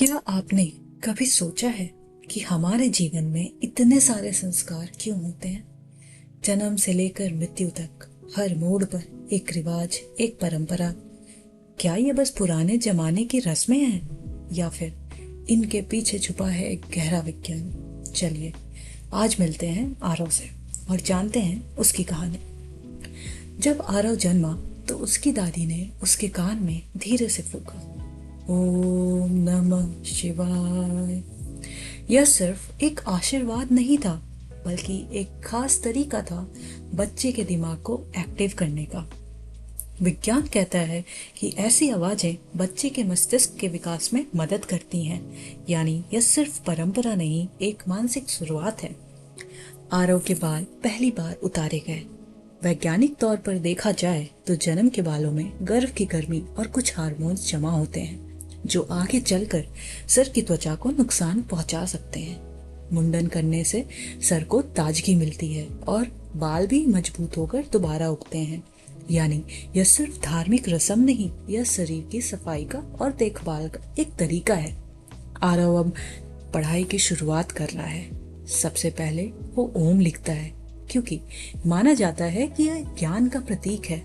क्या आपने कभी सोचा है कि हमारे जीवन में इतने सारे संस्कार क्यों होते हैं? जन्म से लेकर मृत्यु तक हर मोड़ पर एक रिवाज, एक परंपरा। क्या ये बस पुराने जमाने की रस्में हैं या फिर इनके पीछे छुपा है एक गहरा विज्ञान? चलिए आज मिलते हैं आरव से और जानते हैं उसकी कहानी। जब आरव जन्मा तो उसकी दादी ने उसके कान में धीरे से फूंका, ओम नमः शिवाय। यह सिर्फ एक आशीर्वाद नहीं था, बल्कि एक खास तरीका था बच्चे के दिमाग को एक्टिव करने का। विज्ञान कहता है कि ऐसी आवाजें बच्चे के मस्तिष्क के विकास में मदद करती हैं, यानी यह सिर्फ परंपरा नहीं, एक मानसिक शुरुआत है। आरव के बाल पहली बार उतारे गए। वैज्ञानिक तौर पर देखा जाए तो जन्म के बालों में गर्भ की गर्मी और कुछ हार्मोन्स जमा होते हैं जो आगे चलकर सर की त्वचा को नुकसान पहुंचा सकते हैं। मुंडन करने से सर को ताजगी मिलती है और बाल भी मजबूत होकर दोबारा उगते हैं। यानी यह सिर्फ धार्मिक रस्म नहीं, यह शरीर की सफाई का और देखभाल का एक तरीका है। आरव अब पढ़ाई की शुरुआत कर रहा है। सबसे पहले वो ओम लिखता है, क्योंकि माना जाता है कि यह ज्ञान का प्रतीक है।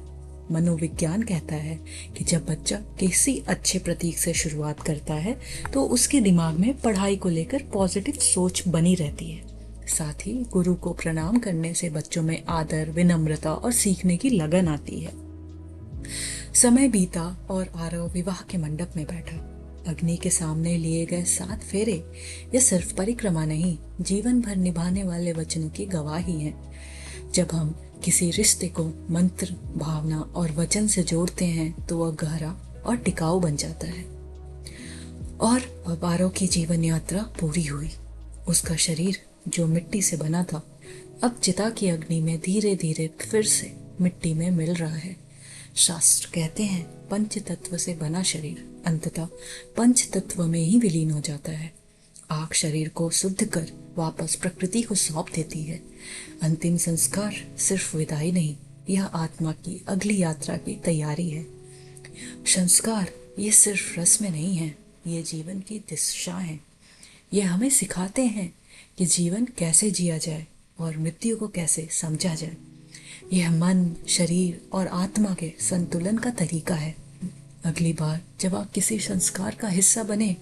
मनोविज्ञान कहता है कि जब बच्चा किसी अच्छे प्रतीक से शुरुआत करता है तो उसके दिमाग में पढ़ाई को लेकर पॉजिटिव सोच बनी रहती है। साथ ही गुरु को प्रणाम करने से बच्चों में आदर, विनम्रता और सीखने की लगन आती है। समय बीता और आरव विवाह के मंडप में बैठा। अग्नि के सामने लिए गए 7 फेरे यह सिर्फ परिक्रमा नहीं, जीवन भर निभाने वाले वचनों की गवाही है। जब हम किसी रिश्ते को मंत्र, भावना और वचन से जोड़ते हैं तो वह गहरा और टिकाऊ बन जाता है। और अब आरव की जीवन यात्रा पूरी हुई। उसका शरीर जो मिट्टी से बना था, अब चिता की अग्नि में धीरे धीरे फिर से मिट्टी में मिल रहा है। शास्त्र कहते हैं पंच तत्व से बना शरीर अंततः पंच तत्व में ही विलीन हो जाता है। आग शरीर को शुद्ध कर वापस प्रकृति को सौंप देती है। अंतिम संस्कार सिर्फ विदाई नहीं, यह आत्मा की अगली यात्रा की तैयारी है। संस्कार ये सिर्फ रस्में नहीं है, ये जीवन की दिशा है। ये हमें सिखाते हैं कि जीवन कैसे जिया जाए और मृत्यु को कैसे समझा जाए। यह मन, शरीर और आत्मा के संतुलन का तरीका है। अगली बार जब आप किसी संस्कार का हिस्सा बने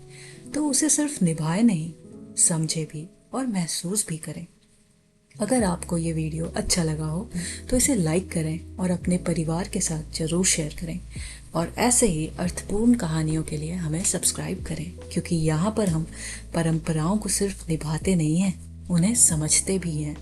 तो उसे सिर्फ निभाए नहीं, समझे भी और महसूस भी करें। अगर आपको ये वीडियो अच्छा लगा हो तो इसे लाइक करें और अपने परिवार के साथ जरूर शेयर करें। और ऐसे ही अर्थपूर्ण कहानियों के लिए हमें सब्सक्राइब करें, क्योंकि यहाँ पर हम परंपराओं को सिर्फ निभाते नहीं हैं, उन्हें समझते भी हैं।